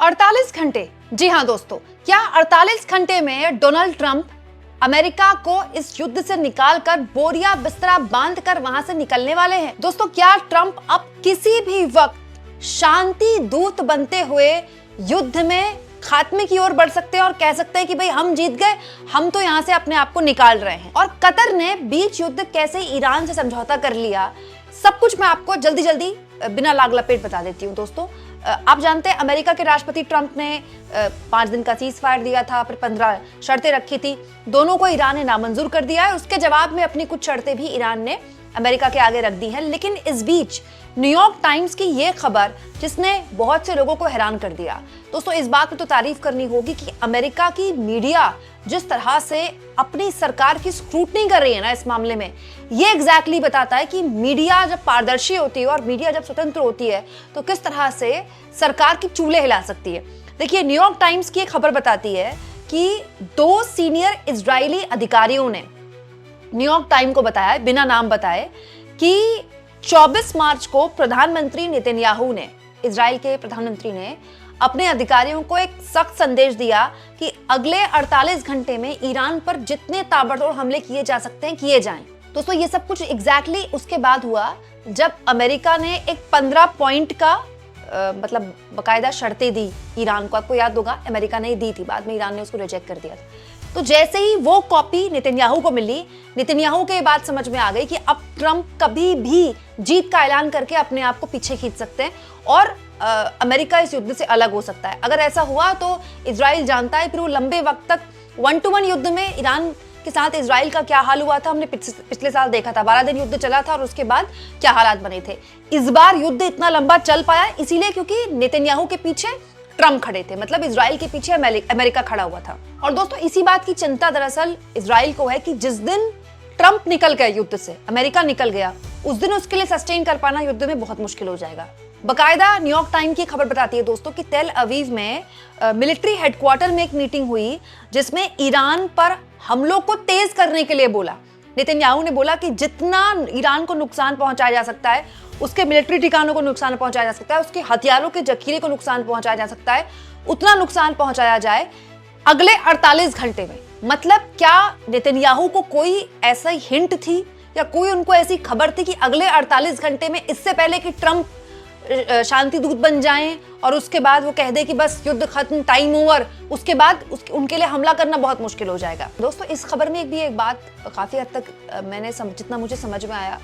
48 घंटे। जी हाँ दोस्तों, क्या 48 घंटे में डोनाल्ड ट्रंप अमेरिका को इस युद्ध से निकालकर बोरिया बिस्तरा बांधकर वहां से निकलने वाले हैं? दोस्तों, क्या ट्रंप अब किसी भी वक्त शांति दूत बनते हुए युद्ध में खात्मे की ओर बढ़ सकते हैं और कह सकते हैं कि भाई हम जीत गए, हम तो यहां से अपने आप को निकाल रहे हैं? और कतर ने बीच युद्ध कैसे ईरान से समझौता कर लिया, सब कुछ मैं आपको जल्दी जल्दी बिना लाग लपेट बता देती हूँ। दोस्तों, आप जानते हैं अमेरिका के राष्ट्रपति ट्रंप ने 5 दिन का सीज फायर दिया था, फिर 15 शर्तें रखी थी, दोनों को ईरान ने नामंजूर कर दिया है। उसके जवाब में अपनी कुछ शर्तें भी ईरान ने अमेरिका के आगे रख दी हैं। लेकिन इस बीच न्यूयॉर्क टाइम्स की ये खबर जिसने बहुत से लोगों को हैरान कर दिया। दोस्तों, इस बात में तो तारीफ करनी होगी कि अमेरिका की मीडिया जिस तरह से अपनी सरकार की स्क्रूटनी कर रही है ना इस मामले में, ये एग्जैक्टली बताता है कि मीडिया जब पारदर्शी होती है और मीडिया जब स्वतंत्र होती है तो किस तरह से सरकार की चूल्हे हिला सकती है। देखिए, न्यूयॉर्क टाइम्स की एक खबर बताती है कि 2 सीनियर इजरायली अधिकारियों ने न्यूयॉर्क टाइम को बताया, बिना नाम बताए, कि 24 मार्च को प्रधानमंत्री नेतन्याहू ने, इजराइल के प्रधानमंत्री ने अपने अधिकारियों को एक सख्त संदेश दिया कि अगले 48 घंटे में ईरान पर जितने ताबड़तोड़ हमले किए जा सकते हैं किए जाएं। दोस्तों, ये सब कुछ एग्जैक्टली उसके बाद हुआ जब अमेरिका ने एक 15 पॉइंट का मतलब बकायदा शर्तें दी ईरान को। आपको याद होगा अमेरिका ने दी थी, बाद में ईरान ने उसको रिजेक्ट कर दिया था। तो जैसे ही वो कॉपी नेतन्याहू को मिली, नेतन्याहू को ये बात समझ में आ गई कि अब ट्रंप कभी भी जीत का ऐलान करके अपने आप को पीछे खींच सकते हैं और अमेरिका इस युद्ध से अलग हो सकता है। अगर ऐसा हुआ तो इजराइल जानता है फिर वो लंबे वक्त तक 1-to-1 युद्ध में ईरान के साथ इजराइल का क्या हाल हुआ था हमने पिछले साल देखा था। 12 दिन युद्ध चला था और उसके बाद क्या हालात बने थे। इस बार युद्ध इतना लंबा चल पाया इसीलिए क्योंकि नेतन्याहू के पीछे ट्रंप खड़े थे, मतलब इजराइल के पीछे अमेरिका खड़ा हुआ था। और दोस्तों, इसी बात की चिंता दरअसल इजराइल को है कि जिस दिन ट्रंप निकल गया युद्ध से, अमेरिका निकल गया, उस दिन उसके लिए सस्टेन कर पाना युद्ध में बहुत मुश्किल हो जाएगा। बकायदा न्यूयॉर्क टाइम की खबर बताती है दोस्तों कि तेल अवीव में मिलिट्री हेडक्वार्टर में एक मीटिंग हुई जिसमें ईरान पर हमलों को तेज करने के लिए बोला। नेतन्याहू ने बोला कि जितना ईरान को नुकसान पहुंचाया जा सकता है, उसके मिलिट्री ठिकानों को नुकसान पहुंचाया जा सकता है, उसके हथियारों के जखीरे को नुकसान पहुंचाया जा सकता है, उतना नुकसान पहुंचाया जाए अगले 48 घंटे में। मतलब क्या नेतन्याहू को कोई ऐसा हिंट थी या कोई उनको ऐसी खबर थी कि अगले 48 घंटे में, इससे पहले कि ट्रंप शांति दूत बन जाएं और उसके बाद वो कह दे कि बस युद्ध खत्म, टाइम ओवर, उसके बाद उनके लिए हमला करना बहुत मुश्किल हो जाएगा। दोस्तों, इस खबर में एक बात काफी हद तक मैंने जितना मुझे समझ में आया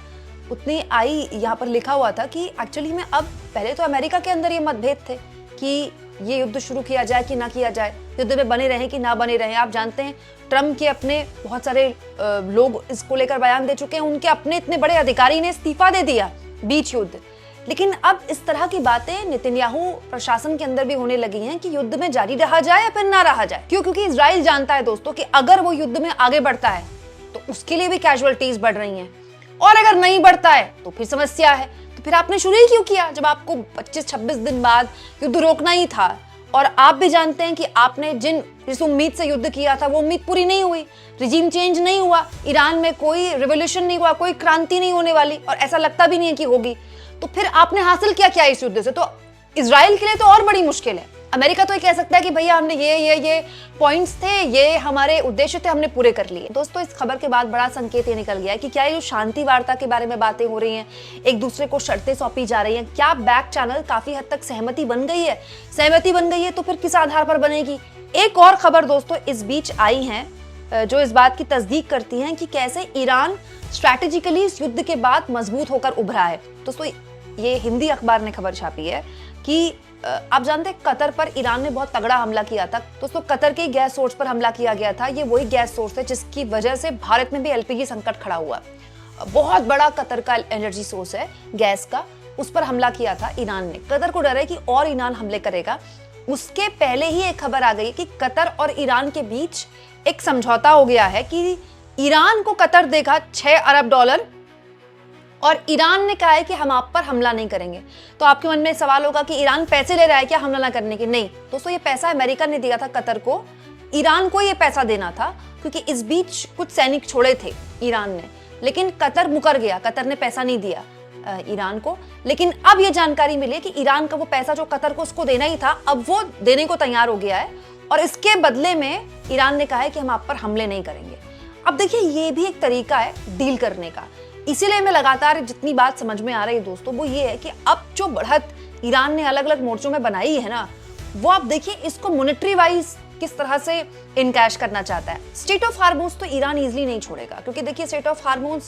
उतनी आई, यहाँ पर लिखा हुआ था कि एक्चुअली में अब पहले तो अमेरिका के अंदर ये मतभेद थे कि ये युद्ध शुरू किया जाए कि ना किया जाए, युद्ध में बने रहें कि ना बने रहें। आप जानते हैं ट्रंप के अपने बहुत सारे लोग इसको लेकर बयान दे चुके हैं, उनके अपने इतने बड़े अधिकारी ने इस्तीफा दे दिया बीच युद्ध। लेकिन अब इस तरह की बातें नेतन्याहू प्रशासन के अंदर भी होने लगी हैं कि युद्ध में जारी रहा जाए या फिर ना रहा जाए। क्यों? क्योंकि इजराइल जानता है दोस्तों कि अगर वो युद्ध में आगे बढ़ता है तो उसके लिए भी कैजुअलिटीज बढ़ रही हैं, और अगर नहीं बढ़ता है तो फिर समस्या है। तो फिर आपने शुरू ही क्यों किया जब आपको 25-26 दिन बाद युद्ध रोकना ही था? और आप भी जानते हैं कि आपने जिस उम्मीद से युद्ध किया था वो उम्मीद पूरी नहीं हुई, रिजीम चेंज नहीं हुआ, ईरान में कोई रिवोल्यूशन नहीं हुआ, कोई क्रांति नहीं होने वाली और ऐसा लगता भी नहीं है कि होगी। तो फिर आपने हासिल क्या इस युद्ध से? तो इजराइल के लिए तो और बड़ी मुश्किल है। अमेरिका तो ये कह सकता है कि भैया हमने ये पॉइंट्स थे, ये हमारे उद्देश्य थे, हमने पूरे कर लिए। दोस्तों, इस खबर के बाद बड़ा संकेत ये निकल गया है कि क्या ये जो शांति वार्ता के बारे में बातें हो रही हैं, एक दूसरे को शर्तें सौंपी जा रही हैं, क्या बैक चैनल काफी हद तक सहमति बन गई है तो फिर किस आधार पर बनेगी? एक और खबर दोस्तों इस बीच आई है जो इस बात की तस्दीक करती हैं कि कैसे ईरान स्ट्रैटेजिकली इस युद्ध के बाद मजबूत होकर उभरा है। दोस्तों, ये हिंदी अखबार ने खबर छापी है कि आप जानते हैं कतर पर ईरान ने बहुत तगड़ा हमला किया था। दोस्तों, कतर के गैस सोर्स पर हमला किया गया था। ये वही गैस सोर्स है जिसकी वजह से भारत में भी एलपीजी संकट खड़ा हुआ। बहुत बड़ा कतर का एनर्जी सोर्स है गैस का, उस पर हमला किया था ईरान ने। कतर को डर है कि और ईरान हमले करेगा। उसके पहले ही एक खबर आ गई कि कतर और ईरान के बीच एक समझौता हो गया है कि ईरान को कतर देगा $6 अरब और ईरान ने कहा है कि हम आप पर हमला नहीं करेंगे। तो आपके मन में सवाल होगा कि ईरान पैसे ले रहा है क्या हमला ना करने के? नहीं दोस्तों, ये पैसा अमेरिका ने दिया था कतर को, ईरान को ये पैसा देना था क्योंकि इस बीच कुछ सैनिक छोड़े थे ईरान ने, लेकिन कतर मुकर गया, कतर ने पैसा नहीं दिया। ईरान को। लेकिन अब ये जानकारी मिली कि ईरान का वो पैसा जो कतर को उसको देना ही था, अब वो देने को तैयार हो गया है और इसके बदले में ईरान ने कहा है कि हम आप पर हमले नहीं करेंगे। अब देखिए, ये भी एक तरीका है डील करने का। इसीलिए मैं लगातार जितनी बात समझ में आ रही है दोस्तों, वो ये है कि अब जो बढ़त ईरान ने अलग अलग मोर्चों में बनाई है ना, वो आप देखिए इसको मॉनेटरी वाइज किस तरह से इनकैश करना चाहता है। स्ट्रेट ऑफ हार्मोज तो ईरान इजीली नहीं छोड़ेगा, क्योंकि देखिए स्ट्रेट ऑफ हार्मोज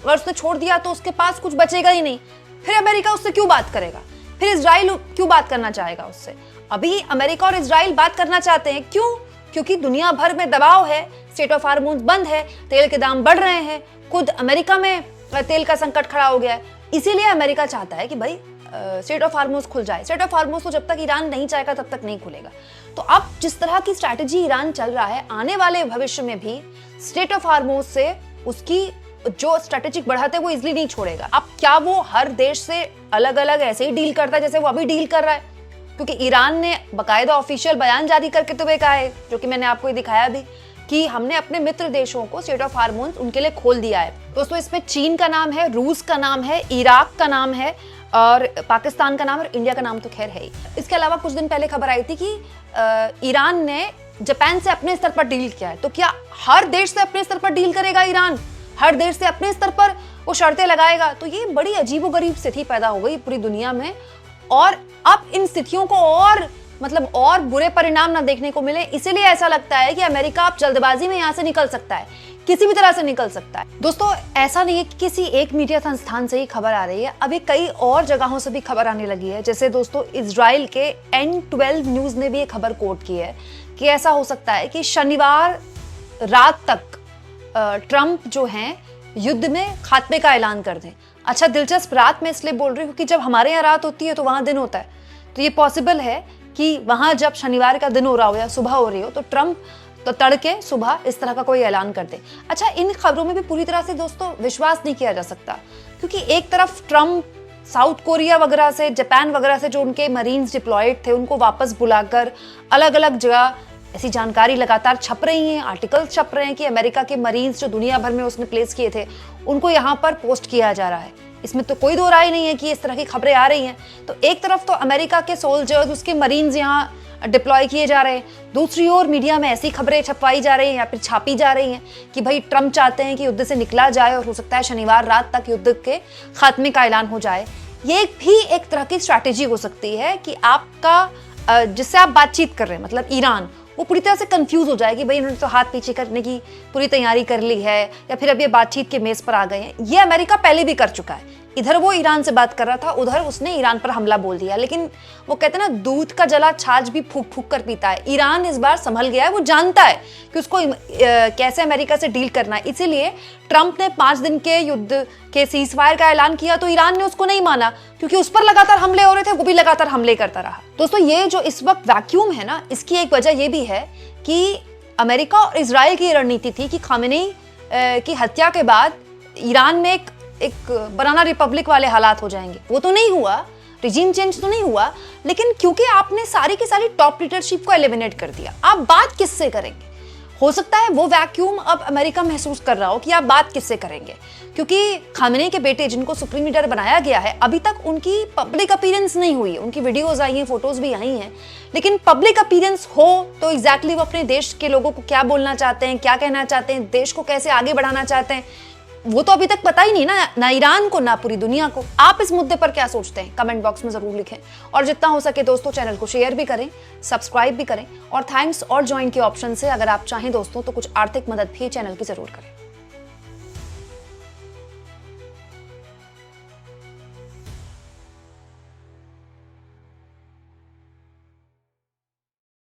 अगर उसने छोड़ दिया तो उसके पास कुछ बचेगा ही नहीं। फिर अमेरिका उससे क्यों बात करेगा, फिर इजराइल क्यों बात करना चाहेगा उससे। अभी अमेरिका और इजराइल बात करना चाहते हैं, क्यों? क्योंकि दुनिया भर में दबाव है, स्ट्रेट ऑफ हार्मोज बंद है, तेल के दाम बढ़ रहे हैं, खुद अमेरिका में तेल का संकट खड़ा हो गया है। इसीलिए अमेरिका चाहता है कि भाई स्ट्रेट ऑफ हार्मोज खुल जाए। स्ट्रेट ऑफ हार्मोज तो जब तक ईरान नहीं चाहेगा तब तक नहीं खुलेगा। तो अब जिस तरह की स्ट्रैटेजी ईरान चल रहा है, आने वाले भविष्य में भी स्ट्रेट ऑफ हार्मोज से उसकी जो स्ट्रैटेजिक बढ़त है वो इजीली नहीं छोड़ेगा। अब क्या वो हर देश से अलग अलग ऐसे ही डील करता है जैसे वो अभी डील कर रहा है? क्योंकि ईरान ने बाकायदा ऑफिशियल बयान जारी करके तो कहा है, जो कि मैंने आपको दिखाया भी, कि हमने अपने मित्र देशों को स्ट्रेट ऑफ हार्मोज उनके लिए खोल दिया है। दोस्तों, इसमें चीन का नाम है, रूस का नाम है, इराक का नाम है और पाकिस्तान का नाम और इंडिया का नाम तो खैर है ही। इसके अलावा कुछ दिन पहले खबर आई थी कि ईरान ने जापान से अपने स्तर पर डील किया है। तो क्या हर देश से अपने स्तर पर डील करेगा ईरान? हर देश से अपने स्तर पर वो शर्तें लगाएगा? तो ये बड़ी अजीबोगरीब स्थिति पैदा हो गई पूरी दुनिया में, और अब इन स्थितियों को और बुरे परिणाम ना देखने को मिले, इसीलिए ऐसा लगता है कि अमेरिका अब जल्दबाजी में यहाँ से निकल सकता है, किसी भी तरह से निकल सकता है। दोस्तों, ऐसा नहीं है कि किसी एक मीडिया संस्थान से ही खबर आ रही है, अभी कई और जगहों से भी खबर आने लगी है। जैसे दोस्तों, इजराइल के N12 न्यूज ने भी ये खबर कोट की है कि ऐसा हो सकता है कि शनिवार रात तक ट्रंप जो हैं युद्ध में खात्मे का ऐलान कर दें। अच्छा, दिलचस्प, रात में इसलिए बोल रही हूँ कि जब हमारे यहाँ रात होती है तो वहाँ दिन होता है, तो ये पॉसिबल है कि वहाँ जब शनिवार का दिन हो रहा हो या सुबह हो रही हो तो ट्रंप तो तड़के सुबह इस तरह का कोई ऐलान कर दे। अच्छा, इन खबरों में भी पूरी तरह से दोस्तों विश्वास नहीं किया जा सकता, क्योंकि एक तरफ ट्रंप साउथ कोरिया वगैरह से, जापान वगैरह से जो उनके मरीन्स डिप्लॉयड थे उनको वापस बुलाकर अलग अलग जगह ऐसी जानकारी लगातार छप रही हैं, आर्टिकल्स छप रहे हैं कि अमेरिका के मरीन्स जो दुनिया भर में उसने प्लेस किए थे उनको यहाँ पर पोस्ट किया जा रहा है। इसमें तो कोई दो राय नहीं है कि इस तरह की खबरें आ रही हैं। तो एक तरफ तो अमेरिका के सोल्जर्स, उसके मरीन्स यहाँ डिप्लॉय किए जा रहे हैं, दूसरी ओर मीडिया में ऐसी खबरें छपवाई जा रही हैं या फिर छापी जा रही हैं कि भाई ट्रंप चाहते हैं कि युद्ध से निकला जाए और हो सकता है शनिवार रात तक युद्ध के खात्मे का ऐलान हो जाए। ये भी एक तरह की स्ट्रैटेजी हो सकती है कि आपका जिससे आप बातचीत कर रहे हैं, मतलब ईरान, वो पूरी तरह से कंफ्यूज हो जाएगी, भाई इन्होंने तो हाथ पीछे करने की पूरी तैयारी कर ली है या फिर अब ये बातचीत के मेज पर आ गए हैं। ये अमेरिका पहले भी कर चुका है, इधर वो ईरान से बात कर रहा था, उधर उसने ईरान पर हमला बोल दिया। लेकिन वो कहते हैं ना, दूध का जला छाछ भी फूक फूक कर पीता है। ईरान इस बार संभल गया है, वो जानता है कि उसको कैसे अमेरिका से डील करना है। इसीलिए ट्रंप ने 5 दिन के युद्ध के सीजफायर का ऐलान किया तो ईरान ने उसको नहीं माना, क्योंकि उस पर लगातार हमले हो रहे थे, वो भी लगातार हमले करता रहा। दोस्तों, ये जो इस वक्त वैक्यूम है ना, इसकी एक वजह ये भी है कि अमेरिका और इजराइल की रणनीति थी कि खामेनी की हत्या के बाद ईरान में एक बनाना रिपब्लिक वाले हालात हो जाएंगे। वो तो नहीं हुआ, रिजीम चेंज तो नहीं हुआ, लेकिन क्योंकि आपने सारी की सारी टॉप लीडरशिप को एलिमिनेट कर दिया, आप बात किससे करेंगे? हो सकता है वो वैक्यूम अब अमेरिका महसूस कर रहा हो कि आप बात किससे करेंगे, क्योंकि खामेनी के बेटे जिनको सुप्रीम लीडर बनाया गया है, अभी तक उनकी पब्लिक अपीयरेंस नहीं हुई है। उनकी वीडियोस आई हैं, फोटोज भी आई हैं, लेकिन पब्लिक अपीयरेंस हो तो एग्जैक्टली वो अपने देश के लोगों को क्या बोलना चाहते हैं, क्या कहना चाहते हैं, देश को कैसे आगे बढ़ाना चाहते हैं, वो तो अभी तक पता ही नहीं ना ईरान को, ना पूरी दुनिया को। आप इस मुद्दे पर क्या सोचते हैं? कमेंट बॉक्स में जरूर लिखें, और जितना हो सके दोस्तों चैनल को शेयर भी करें, सब्सक्राइब भी करें, और थैंक्स और ज्वाइन के ऑप्शन से अगर आप चाहें दोस्तों तो कुछ आर्थिक मदद भी चैनल की जरूर करें।